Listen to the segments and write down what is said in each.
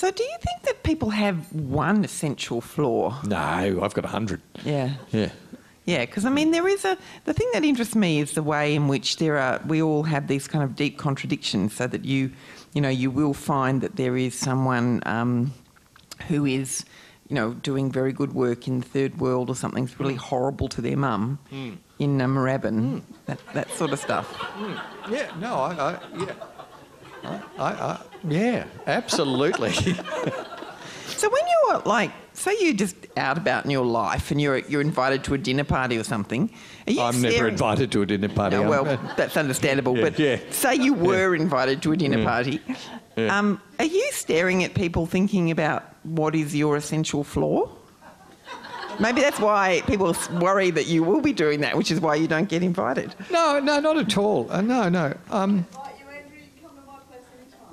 So do you think that people have one essential flaw? No, I've got 100. Yeah. Yeah. Yeah, because I mean, the thing that interests me is the way in which we all have these kind of deep contradictions, so that you will find that there is someone who is, doing very good work in the third world, or something's really horrible to their mum in Moorabbin, that sort of stuff. Yeah, no, yeah, absolutely. So when you're like, say you're just out about in your life and you're invited to a dinner party or something, are you I'm never invited to a dinner party. No, well, that's understandable. Yeah, but yeah. Say you were invited to a dinner party. Yeah. Are you staring at people thinking about what is your essential flaw? Maybe that's why people worry that you will be doing that, which is why you don't get invited. No, not at all. No.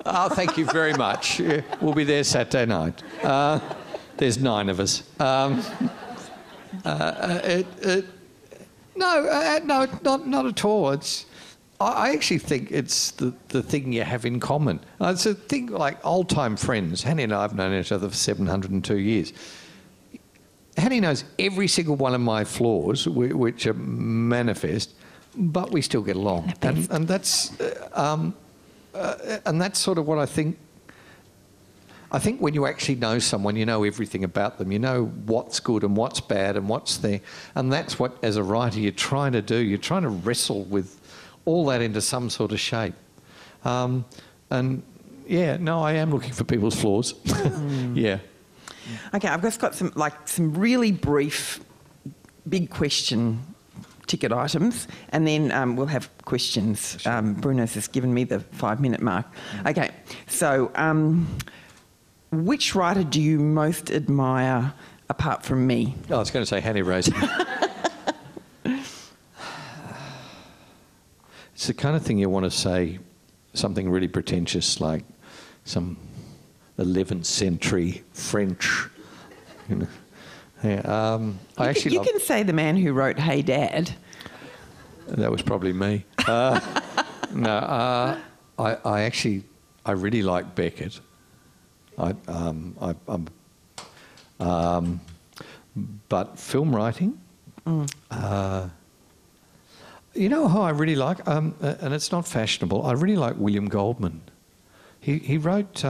Oh, thank you very much. Yeah, we'll be there Saturday night. There's 9 of us. No, not at all. I actually think it's the thing you have in common. It's a thing like old-time friends. Hannie and I have known each other for 702 years. Hannie knows every single one of my flaws, which are manifest, but we still get along. And that's... and that's sort of what I think. I think when you actually know someone, you know everything about them. You know what's good and what's bad and what's there. And that's what, as a writer, you're trying to do. You're trying to wrestle with all that into some sort of shape. And, yeah, no, I am looking for people's flaws. Yeah. Okay, I've just got some really brief, big question ticket items, and then we'll have questions. Sure. Bruno's just given me the 5-minute mark. Okay, so which writer do you most admire apart from me? Oh, I was going to say Hannie Rayson. It's the kind of thing you want to say, something really pretentious, like some 11th century French, Yeah, you can say the man who wrote Hey Dad. That was probably me. I really like Beckett. But film writing, you know who I really like, and it's not fashionable. I really like William Goldman. He wrote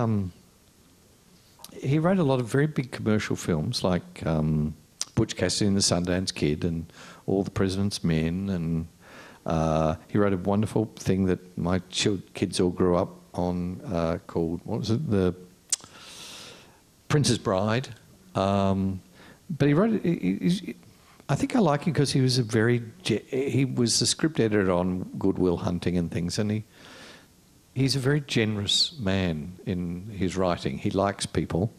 a lot of very big commercial films like Butch Cassidy and the Sundance Kid and All the President's Men, and he wrote a wonderful thing that my kids all grew up on called, what was it, The Princess Bride. But he wrote it. I think I like him because he was he was the script editor on Good Will Hunting and things, and he's a very generous man in his writing. He likes people,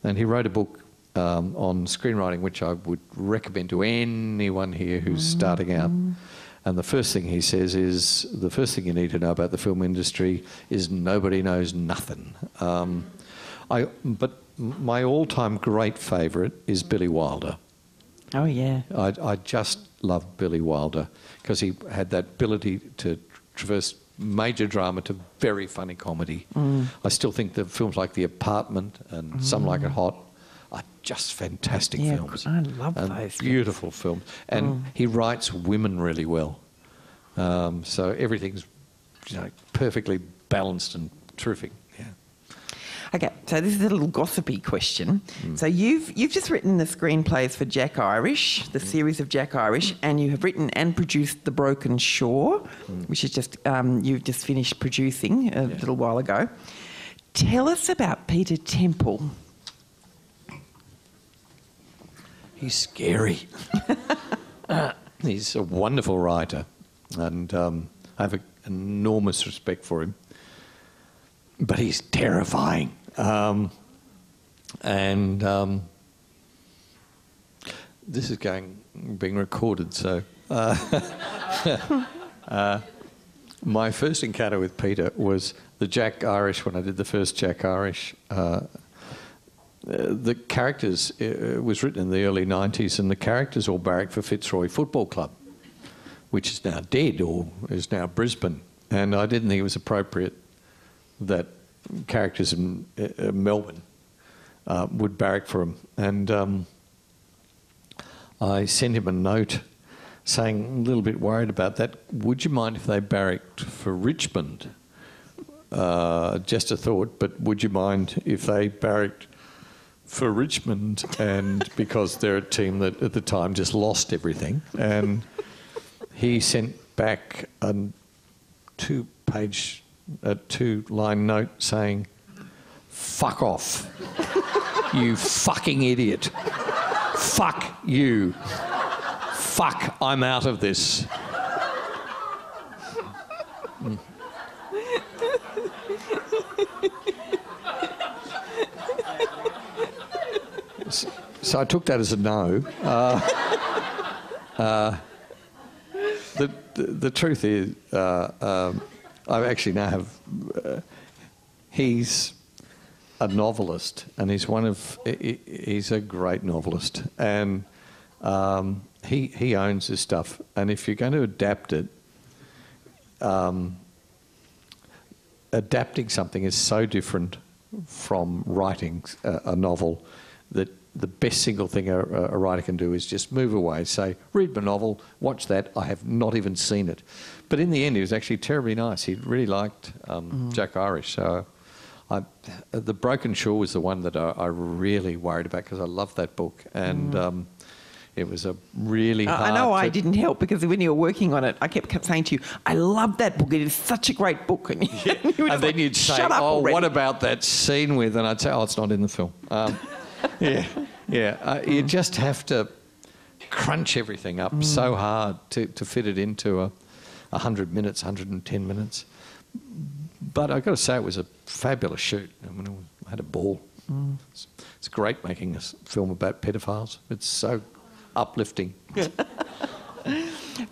and he wrote a book on screenwriting, which I would recommend to anyone here who's starting out. And the first thing he says is, the first thing you need to know about the film industry is nobody knows nothing. But my all-time great favourite is Billy Wilder. Oh, yeah. I just love Billy Wilder because he had that ability to traverse major drama to very funny comedy. I still think that films like The Apartment and Some Like It Hot are just fantastic films. I love those. Beautiful films. And he writes women really well. So everything's perfectly balanced and terrific. Yeah. Okay, so this is a little gossipy question. So you've just written the screenplays for Jack Irish, the series of Jack Irish, and you have written and produced The Broken Shore, which is just you've just finished producing a little while ago. Tell us about Peter Temple. He's scary. He's a wonderful writer, and I have enormous respect for him. But he's terrifying. This is being recorded, so... my first encounter with Peter was the Jack Irish, when I did the first Jack Irish. The characters, it was written in the early 90s, and the characters all barracked for Fitzroy Football Club, which is now dead, or is now Brisbane. And I didn't think it was appropriate that characters in Melbourne would barrack for him. And I sent him a note saying, a little bit worried about that, would you mind if they barracked for Richmond? Just a thought, but would you mind if they barracked for Richmond? And because they're a team that at the time just lost everything. And he sent back a two-line note saying, fuck off, you fucking idiot. Fuck you. Fuck, I'm out of this. So I took that as a no. The truth is, I actually now have... he's a novelist, and he's a great novelist, and he owns his stuff. And if you're going to adapt it, adapting something is so different from writing a novel that the best single thing a writer can do is just move away, say, read my novel, watch that, I have not even seen it. But in the end, he was actually terribly nice. He really liked Jack Irish. So The Broken Shore was the one that I really worried about, because I loved that book. And it was a really hard... I know I didn't help, because when you were working on it, I kept saying to you, I love that book, it is such a great book. And, and then you'd say, oh, what about that scene with... And I'd say, oh, it's not in the film. You just have to crunch everything up so hard to fit it into 100 minutes, 110 minutes. But I've got to say, it was a fabulous shoot. I mean, I had a ball. It's great making a film about pedophiles. It's so uplifting.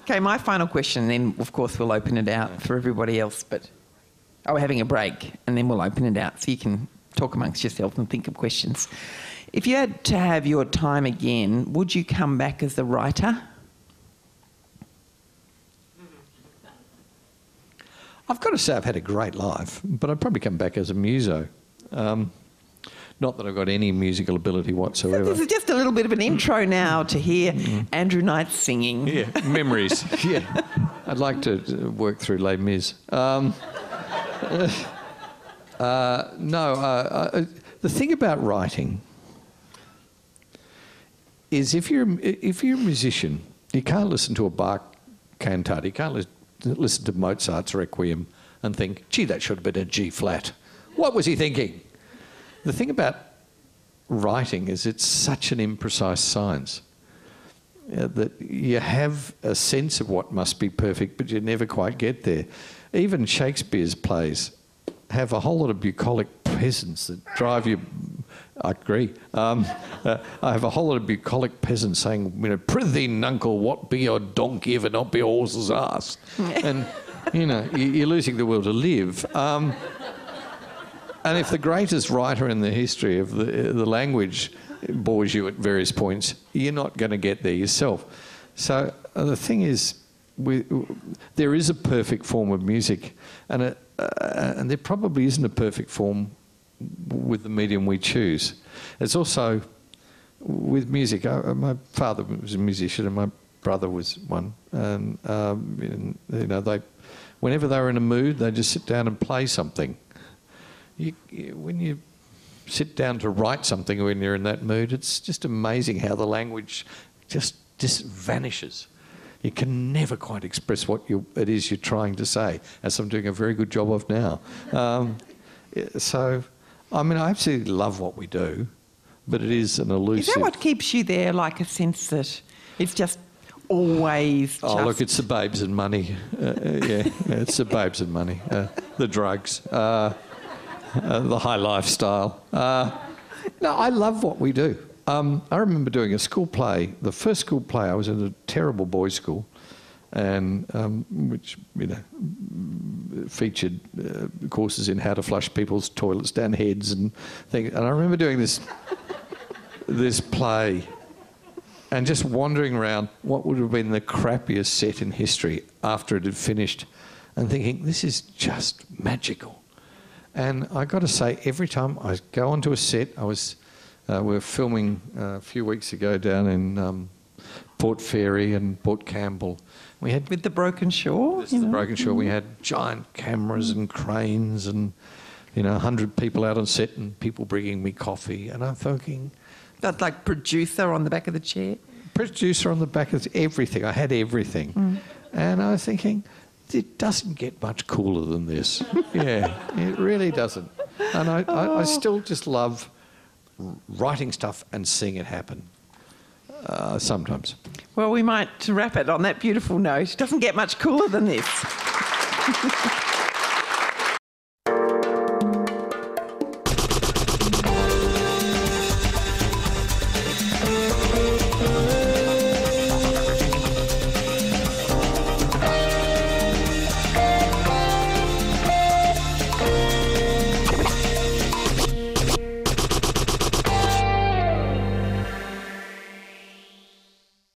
Okay, my final question, then, of course, we'll open it out for everybody else. But we're having a break, and then we'll open it out so you can talk amongst yourself and think of questions. If you had to have your time again, would you come back as a writer? I've got to say I've had a great life, but I'd probably come back as a muso. Not that I've got any musical ability whatsoever. So this is just a little bit of an intro now to hear Andrew Knight singing. Yeah, memories. Yeah. I'd like to work through Les Mis. The thing about writing is if you're a musician, you can't listen to a Bach cantata, you can't listen to Mozart's Requiem and think, gee, that should have been a G flat. What was he thinking? The thing about writing is it's such an imprecise science that you have a sense of what must be perfect, but you never quite get there. Even Shakespeare's plays have a whole lot of bucolic peasants that drive you... I agree. I have a whole lot of bucolic peasants saying, prithee, nuncle, what be your donkey if it not be a horse's ass? And, you're losing the will to live. And if the greatest writer in the history of the language bores you at various points, you're not going to get there yourself. So the thing is, there is a perfect form of music, and there probably isn't a perfect form with the medium we choose. It's also with music. My father was a musician and my brother was one, and whenever they were in a mood, they just sit down and play something. When you sit down to write something when you're in that mood, it's just amazing how the language just vanishes. You can never quite express what it is you're trying to say, as I'm doing a very good job of now. I absolutely love what we do, but it is an elusive... Is that what keeps you there, like a sense that it's just always just... Oh, look, it's the babes and money. It's the babes and money. The drugs, the high lifestyle. No, I love what we do. I remember doing a school play, the first school play. I was in a terrible boys' school, and which featured courses in how to flush people's toilets down heads and things. And I remember doing this play and just wandering around what would have been the crappiest set in history after it had finished, and thinking, this is just magical. And I got to say, every time I go onto a set, I was We were filming a few weeks ago down in Port Fairy and Port Campbell. We had with the broken shore. The broken shore. We had giant cameras and cranes and 100 people out on set and people bringing me coffee. And I'm thinking, that's like producer on the back of the chair. Producer on the back of everything. I had everything, and I was thinking, it doesn't get much cooler than this. Yeah, it really doesn't. And I still just love writing stuff and seeing it happen. Sometimes. Well, we might wrap it on that beautiful note. It doesn't get much cooler than this.